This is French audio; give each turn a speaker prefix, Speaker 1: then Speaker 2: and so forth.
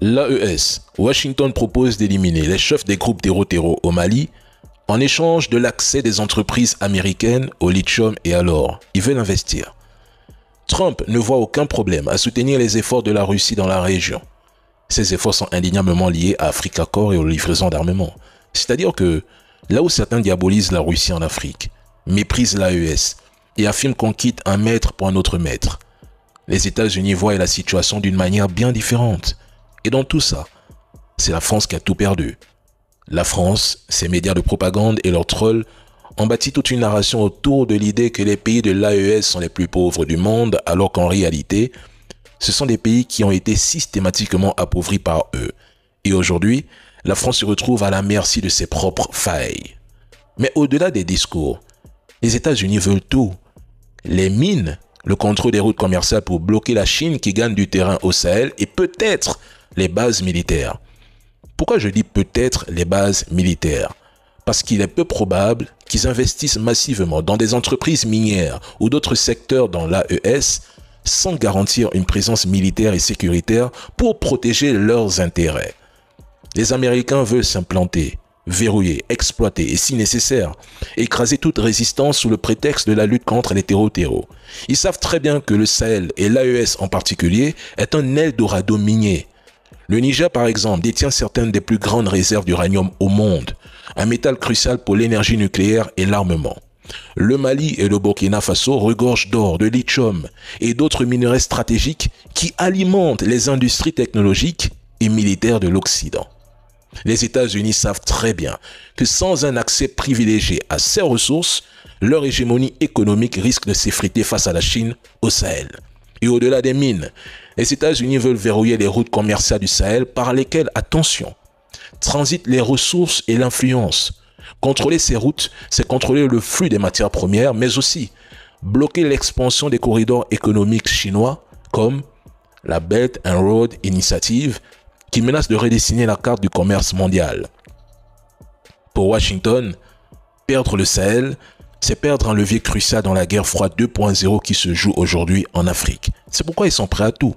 Speaker 1: L'AES, Washington propose d'éliminer les chefs des groupes terreau au Mali en échange de l'accès des entreprises américaines au lithium et à l'or. Ils veulent investir. Trump ne voit aucun problème à soutenir les efforts de la Russie dans la région. Ces efforts sont indéniablement liés à Africa Corps et aux livraisons d'armement. C'est-à-dire que là où certains diabolisent la Russie en Afrique, méprisent l'AES et affirment qu'on quitte un maître pour un autre maître, les États-Unis voient la situation d'une manière bien différente. Et dans tout ça, c'est la France qui a tout perdu. La France, ses médias de propagande et leurs trolls ont bâti toute une narration autour de l'idée que les pays de l'AES sont les plus pauvres du monde, alors qu'en réalité, ce sont des pays qui ont été systématiquement appauvris par eux. Et aujourd'hui, la France se retrouve à la merci de ses propres failles. Mais au-delà des discours, les États-Unis veulent tout. Les mines, le contrôle des routes commerciales pour bloquer la Chine qui gagne du terrain au Sahel et peut-être les bases militaires. Pourquoi je dis peut-être les bases militaires? Parce qu'il est peu probable qu'ils investissent massivement dans des entreprises minières ou d'autres secteurs dans l'AES sans garantir une présence militaire et sécuritaire pour protéger leurs intérêts. Les Américains veulent s'implanter, verrouiller, exploiter et si nécessaire, écraser toute résistance sous le prétexte de la lutte contre les terreaux. Ils savent très bien que le Sahel et l'AES en particulier est un Eldorado minier. Le Niger par exemple détient certaines des plus grandes réserves d'uranium au monde, un métal crucial pour l'énergie nucléaire et l'armement. Le Mali et le Burkina Faso regorgent d'or, de lithium et d'autres minerais stratégiques qui alimentent les industries technologiques et militaires de l'Occident. Les États-Unis savent très bien que sans un accès privilégié à ces ressources, leur hégémonie économique risque de s'effriter face à la Chine au Sahel. Et au-delà des mines, les États-Unis veulent verrouiller les routes commerciales du Sahel par lesquelles, attention, transitent les ressources et l'influence. Contrôler ces routes, c'est contrôler le flux des matières premières, mais aussi bloquer l'expansion des corridors économiques chinois comme la Belt and Road Initiative qui menace de redessiner la carte du commerce mondial. Pour Washington, perdre le Sahel, c'est perdre un levier crucial dans la guerre froide 2.0 qui se joue aujourd'hui en Afrique. C'est pourquoi ils sont prêts à tout.